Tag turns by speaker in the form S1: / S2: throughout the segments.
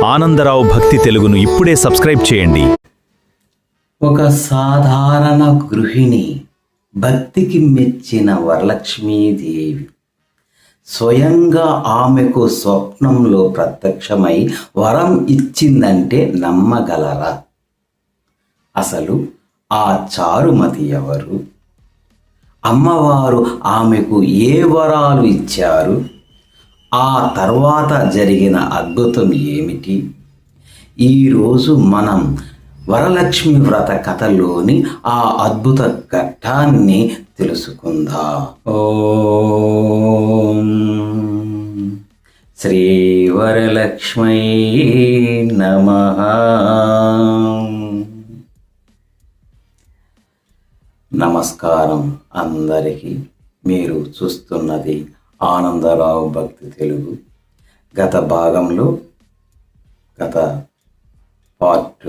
S1: ఆనందరావు భక్తి తెలుగును ఇప్పుడే సబ్స్క్రైబ్ చేయండి.
S2: ఒక సాధారణ గృహిణి భక్తికి మెచ్చిన వరలక్ష్మీదేవి స్వయంగా ఆమెకు స్వప్నంలో ప్రత్యక్షమై వరం ఇచ్చిందంటే నమ్మగలరా? అసలు ఆ చారుమతి ఎవరు? అమ్మవారు ఆమెకు ఏ వరాలు ఇచ్చారు? ఆ తర్వాత జరిగిన అద్భుతం ఏమిటి? ఈరోజు మనం వరలక్ష్మి వ్రత కథలోని ఆ అద్భుత ఘట్టాన్ని తెలుసుకుందాం. ఓం శ్రీ వరలక్ష్మై నమః. నమస్కారం అందరికీ. మీరు చూస్తున్నది ఆనందరావు భక్తి తెలుగు. గత భాగంలో పార్ట్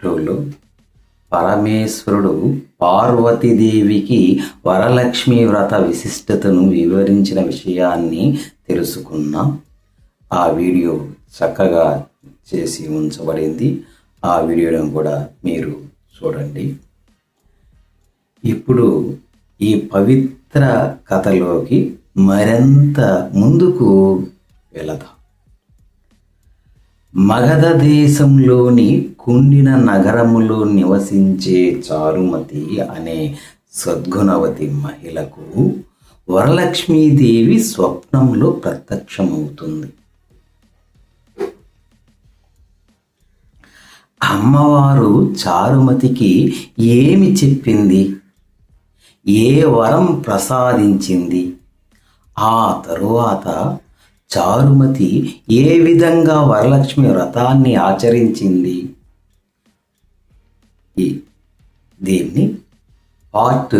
S2: 2లో పరమేశ్వరుడు పార్వతీదేవికి వరలక్ష్మి వ్రత విశిష్టతను వివరించిన విషయాన్ని తెలుసుకున్నాం. ఆ వీడియో చక్కగా చేసి ఉంచబడింది. ఆ వీడియోను కూడా మీరు చూడండి. ఇప్పుడు ఈ పవిత్ర కథలోకి మరింత ముందుకు వెళదాం. మగధ దేశంలోని కుండిన నగరములో నివసించే చారుమతి అనే సద్గుణవతి మహిళకు వరలక్ష్మీదేవి స్వప్నంలో ప్రత్యక్షమవుతుంది. అమ్మవారు చారుమతికి ఏమి చెప్పింది? ఏ వరం ప్రసాదించింది? ఆ తరువాత చారుమతి ఏ విధంగా వరలక్ష్మి వ్రతాన్ని ఆచరించింది? దీన్ని పార్ట్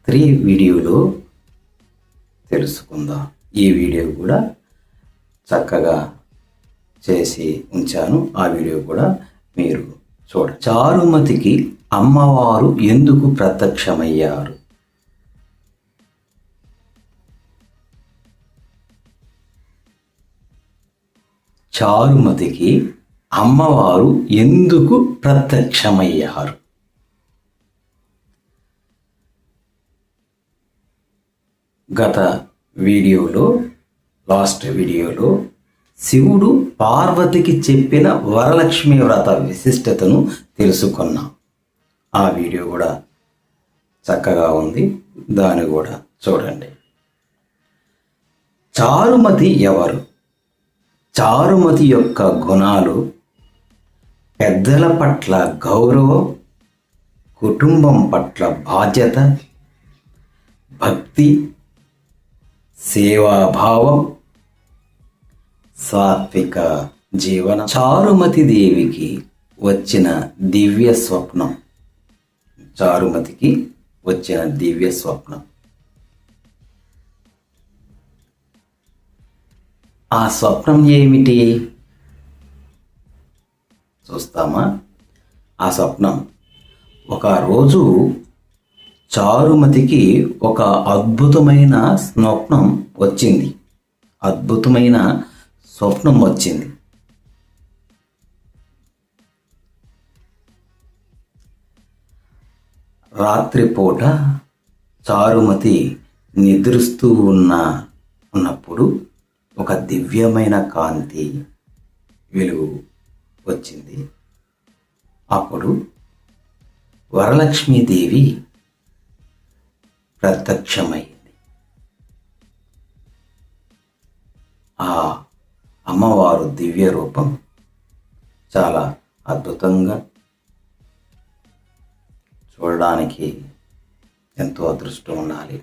S2: 3 వీడియోలో తెలుసుకుందాం. ఈ వీడియో కూడా చక్కగా చేసి ఉంచాను. ఆ వీడియో కూడా మీరు చూడండి. చారుమతికి అమ్మవారు ఎందుకు ప్రత్యక్షమయ్యారు? చారుమతికి అమ్మవారు ఎందుకు ప్రత్యక్షమయ్యారు? గత వీడియోలో, లాస్ట్ వీడియోలో శివుడు పార్వతికి చెప్పిన వరలక్ష్మి వ్రత విశిష్టతను తెలుసుకున్నాం. ఆ వీడియో కూడా చక్కగా ఉంది. దాన్ని కూడా చూడండి. చారుమతి ఎవరు? చారుమతి యొక్క గుణాలు: పెద్దల పట్ల గౌరవం, కుటుంబం పట్ల బాధ్యత, భక్తి, సేవాభావం, సాత్విక జీవనం. చారుమతి దేవికి వచ్చిన దివ్య స్వప్నం. చారుమతికి వచ్చిన దివ్య స్వప్నం. ఆ స్వప్నం ఏమిటి చూస్తామా? ఆ స్వప్నం, ఒక రోజు చారుమతికి ఒక అద్భుతమైన స్వప్నం వచ్చింది. అద్భుతమైన స్వప్నం వచ్చింది. రాత్రిపూట చారుమతి నిద్రిస్తూ ఉన్నప్పుడు ఒక దివ్యమైన కాంతి వెలుగు వచ్చింది. అప్పుడు వరలక్ష్మీదేవి ప్రత్యక్షమైంది. ఆ అమ్మవారు దివ్య రూపం చాలా అద్భుతంగా, చూడడానికి ఎంతో అదృష్టం ఉండాలి.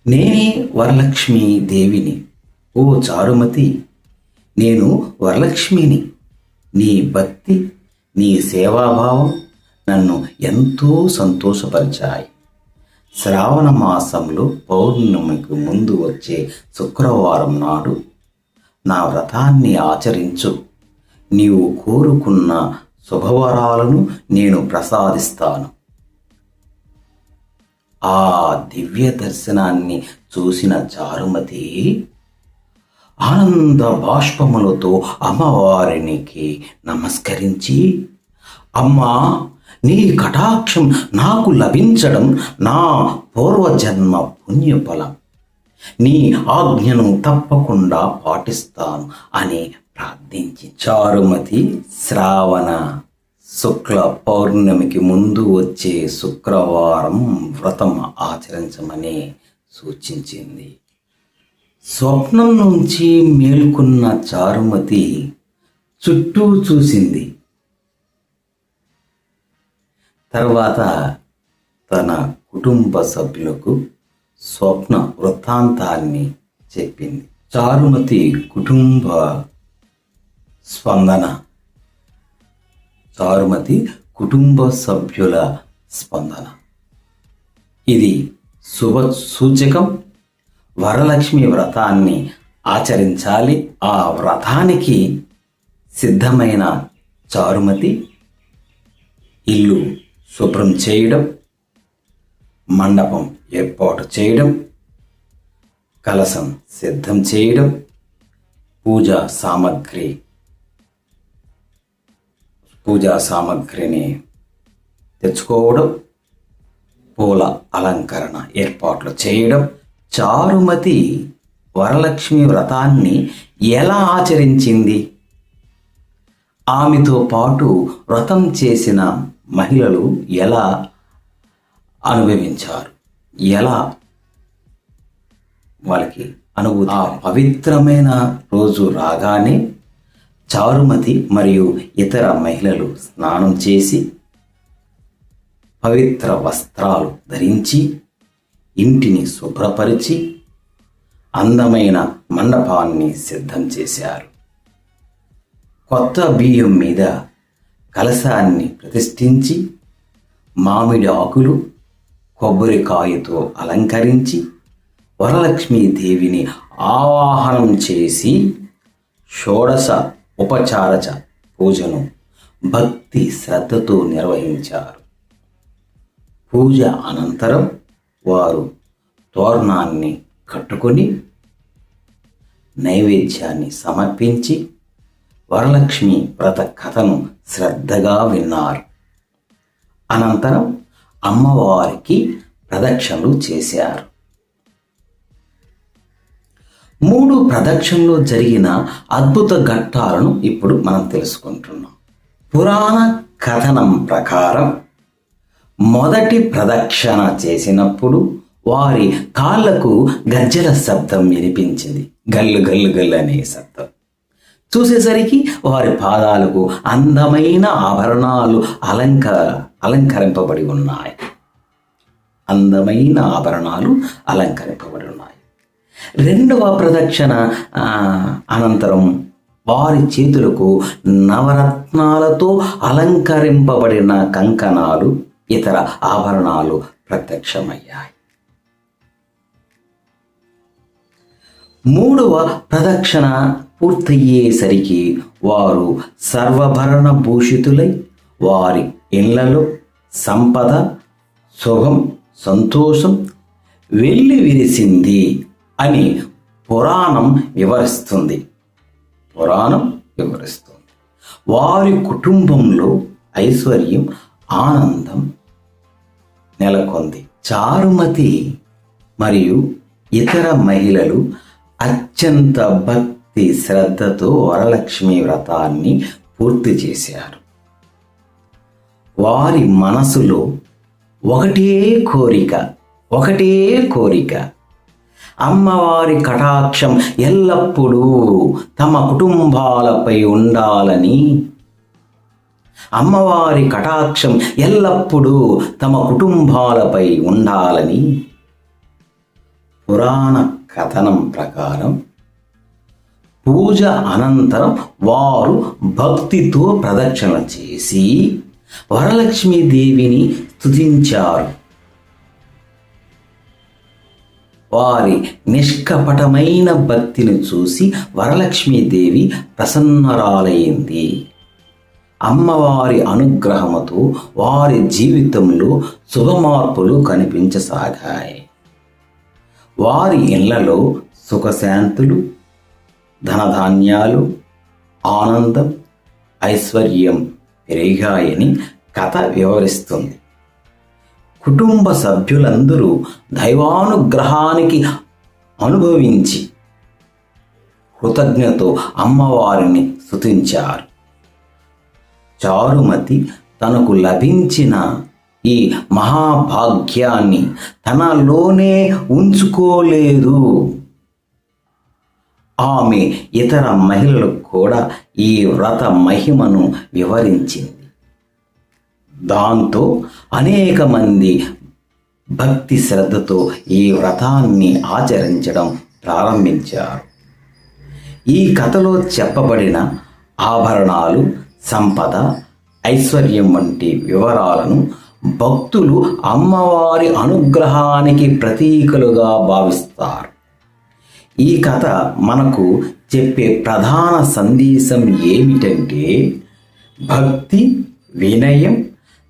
S2: నేనే వరలక్ష్మీ దేవిని. ఓ చారుమతి, నేను వరలక్ష్మిని. నీ భక్తి, నీ సేవాభావం నన్ను ఎంతో సంతోషపరిచాయి. శ్రావణ మాసంలో పౌర్ణమికి ముందు వచ్చే శుక్రవారం నాడు నా వ్రతాన్ని ఆచరించు. నీవు కోరుకున్న శుభవరాలను నేను ప్రసాదిస్తాను. ఆ దివ్య దర్శనాన్ని చూసిన చారుమతి ఆనంద బాష్పములతో అమ్మవారికి నమస్కరించి, అమ్మా, నీ కటాక్షం నాకు లభించడం నా పూర్వజన్మ పుణ్యఫలం. నీ ఆజ్ఞను తప్పకుండా పాటిస్తాను అని ప్రార్థించి చారుమతి శ్రావణ శుక్ల పౌర్ణమికి ముందు వచ్చే శుక్రవారం వ్రతం ఆచరించమని సూచించింది. స్వప్నం నుంచి మేల్కొన్న చారుమతి చుట్టూ చూసింది. తర్వాత తన కుటుంబ సభ్యులకు స్వప్న వృత్తాంతాన్ని చెప్పింది. చారుమతి కుటుంబ స్పందన. చారుమతి కుటుంబ సభ్యుల స్పందన. ఇది శుభ సూచకం. వరలక్ష్మి వ్రతాన్ని ఆచరించాలి. ఆ వ్రతానికి సిద్ధమైన చారుమతి ఇల్లు శుభ్రం చేయడం, మండపం ఏర్పాటు చేయడం, కలశం సిద్ధం చేయడం, పూజా సామగ్రిని తెచ్చుకోవడం, పూల అలంకరణ ఏర్పాట్లు చేయడం. చారుమతి వరలక్ష్మి వ్రతాన్ని ఎలా ఆచరించింది? ఆమెతో పాటు వ్రతం చేసిన మహిళలు ఎలా అనుభవించారు? ఎలా వాళ్ళకి అనుభూతి? ఆ పవిత్రమైన రోజు రాగానే చారుమతి మరియు ఇతర మహిళలు స్నానం చేసి పవిత్ర వస్త్రాలు ధరించి ఇంటిని శుభ్రపరిచి అందమైన మండపాన్ని సిద్ధం చేశారు. కొత్త బియ్యం మీద కలశాన్ని ప్రతిష్ఠించి మామిడి ఆకులు, కొబ్బరికాయతో అలంకరించి వరలక్ష్మీదేవిని ఆవాహనం చేసి షోడశ ఉపచారచ పూజను భక్తి శ్రద్ధతో నిర్వహించారు. పూజ అనంతరం వారు తోరణాన్ని కట్టుకొని నైవేద్యాన్ని సమర్పించి వరలక్ష్మి వ్రత కథను శ్రద్ధగా విన్నారు. అనంతరం అమ్మవారికి ప్రదక్షిణలు చేశారు. 3 ప్రదక్షిణలు జరిగిన అద్భుత ఘట్టాలను ఇప్పుడు మనం తెలుసుకుంటున్నాం. పురాణ కథనం ప్రకారం మొదటి ప్రదక్షిణ చేసినప్పుడు వారి కాళ్లకు గజ్జల శబ్దం వినిపించింది. గల్లు గల్లు గల్లు అనే శబ్దం. చూసేసరికి వారి పాదాలకు అందమైన ఆభరణాలు అలంకరింపబడి ఉన్నాయి. అందమైన ఆభరణాలు అలంకరింపబడి ఉన్నాయి. రెండవ ప్రదక్షిణ అనంతరం వారి చేతులకు నవరత్నాలతో అలంకరింపబడిన కంకణాలు, ఇతర ఆభరణాలు ప్రత్యక్షమయ్యాయి. 3వ ప్రదక్షిణ పూర్తయ్యేసరికి వారు సర్వభరణ భూషితులై వారి ఇళ్లలో సంపద, శుభం, సంతోషం వెల్లి విరిసింది అని పురాణం వివరిస్తుంది. వారి కుటుంబంలో ఐశ్వర్యం, ఆనందం నెలకొంది. చారుమతి మరియు ఇతర మహిళలు అత్యంత భక్తి శ్రద్ధతో వరలక్ష్మి వ్రతాన్ని పూర్తి చేశారు. వారి మనసులో ఒకటే కోరిక, అమ్మవారి కటాక్షం ఎల్లప్పుడూ తమ కుటుంబాలపై ఉండాలని. అమ్మవారి కటాక్షం ఎల్లప్పుడూ తమ కుటుంబాలపై ఉండాలని పురాణ కథనం ప్రకారం పూజ అనంతరం వారు భక్తితో ప్రదక్షిణ చేసి వరలక్ష్మీదేవిని స్తుతించారు. వారి నిష్కపటమైన భక్తిని చూసి వరలక్ష్మీదేవి ప్రసన్నరాలైంది. అమ్మవారి అనుగ్రహముతో వారి జీవితంలో శుభమార్పులు కనిపించసాగాయి. వారి ఇళ్లలో సుఖశాంతులు, ధనధాన్యాలు, ఆనందం, ఐశ్వర్యం పెరిగాయని కథ వివరిస్తుంది. కుటుంబ సభ్యులందరూ దైవానుగ్రహానికి అనుభవించి కృతజ్ఞతతో అమ్మవారిని స్తుతించారు. చారుమతి తనకు లభించిన ఈ మహాభాగ్యాన్ని తనలోనే ఉంచుకోలేదు. ఆమె ఇతర మహిళలకు కూడా ఈ వ్రత మహిమను వివరించింది. దాంతో అనేక మంది భక్తి శ్రద్ధతో ఈ వ్రతాన్ని ఆచరించడం ప్రారంభించారు. ఈ కథలో చెప్పబడిన ఆభరణాలు, సంపద, ఐశ్వర్యం వంటి వివరాలను భక్తులు అమ్మవారి అనుగ్రహానికి ప్రతీకలుగా భావిస్తారు. ఈ కథ మనకు చెప్పే ప్రధాన సందేశం ఏమిటంటే, భక్తి, వినయం,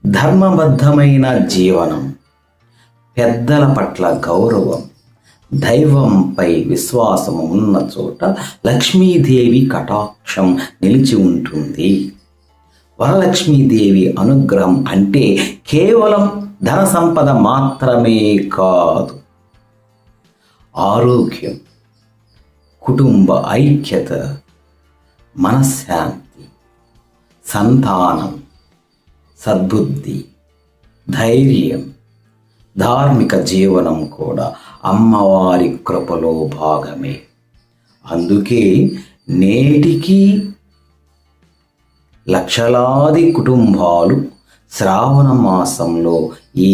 S2: ధర్మబద్ధమైన జీవనం, పెద్దల పట్ల గౌరవం, దైవంపై విశ్వాసం ఉన్న చోట లక్ష్మీదేవి కటాక్షం నిలిచి ఉంటుంది. వరలక్ష్మీదేవి అనుగ్రహం అంటే కేవలం ధన సంపద మాత్రమే కాదు. ఆరోగ్యం, కుటుంబ ఐక్యత, మనశ్శాంతి, సంతానం, సద్బుద్ధి, ధైర్యం, ధార్మిక జీవనం కూడా అమ్మవారి కృపలో భాగమే. అందుకే నేటికి లక్షలాది కుటుంబాలు శ్రావణ మాసంలో ఈ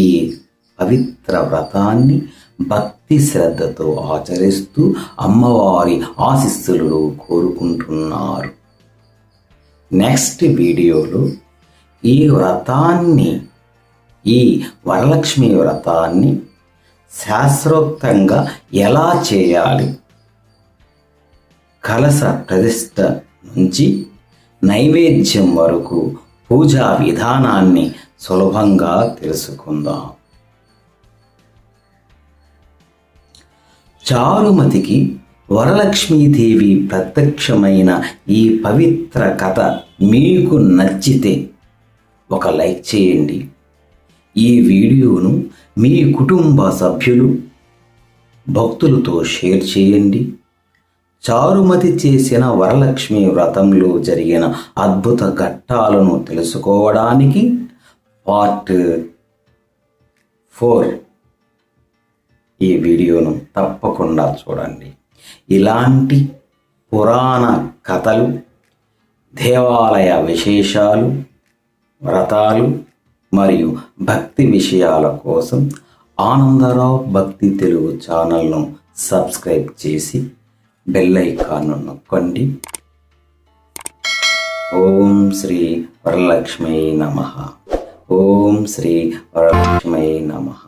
S2: పవిత్ర వ్రతాన్ని భక్తి శ్రద్ధతో ఆచరిస్తూ అమ్మవారి ఆశీస్సులు కోరుకుంటున్నారు. నెక్స్ట్ వీడియోలో ఈ వ్రతాన్ని, ఈ వరలక్ష్మి వ్రతాన్ని శాస్త్రోక్తంగా ఎలా చేయాలి, కలశ ప్రతిష్ఠ నుంచి నైవేద్యం వరకు పూజా విధానాన్ని సులభంగా తెలుసుకుందాం. చారుమతికి వరలక్ష్మీదేవి ప్రత్యక్షమైన ఈ పవిత్ర కథ మీకు నచ్చితే ఒక లైక్ చేయండి. ఈ వీడియోను మీ కుటుంబ సభ్యులు, భక్తులతో షేర్ చేయండి. చారుమతి చేసిన వరలక్ష్మి వ్రతంలో జరిగిన అద్భుత ఘట్టాలను తెలుసుకోవడానికి పార్ట్ 4 ఈ వీడియోను తప్పకుండా చూడండి. ఇలాంటి పురాణ కథలు, దేవాలయ విశేషాలు, వ్రతాలు మరియు భక్తి విషయాల కోసం ఆనందరావు భక్తి తెలుగు ఛానల్ను సబ్స్క్రైబ్ చేసి బెల్ ఐకాన్ను నొక్కండి. ఓం శ్రీ వరలక్ష్మీ నమః. ఓం శ్రీ వరలక్ష్మీ నమః.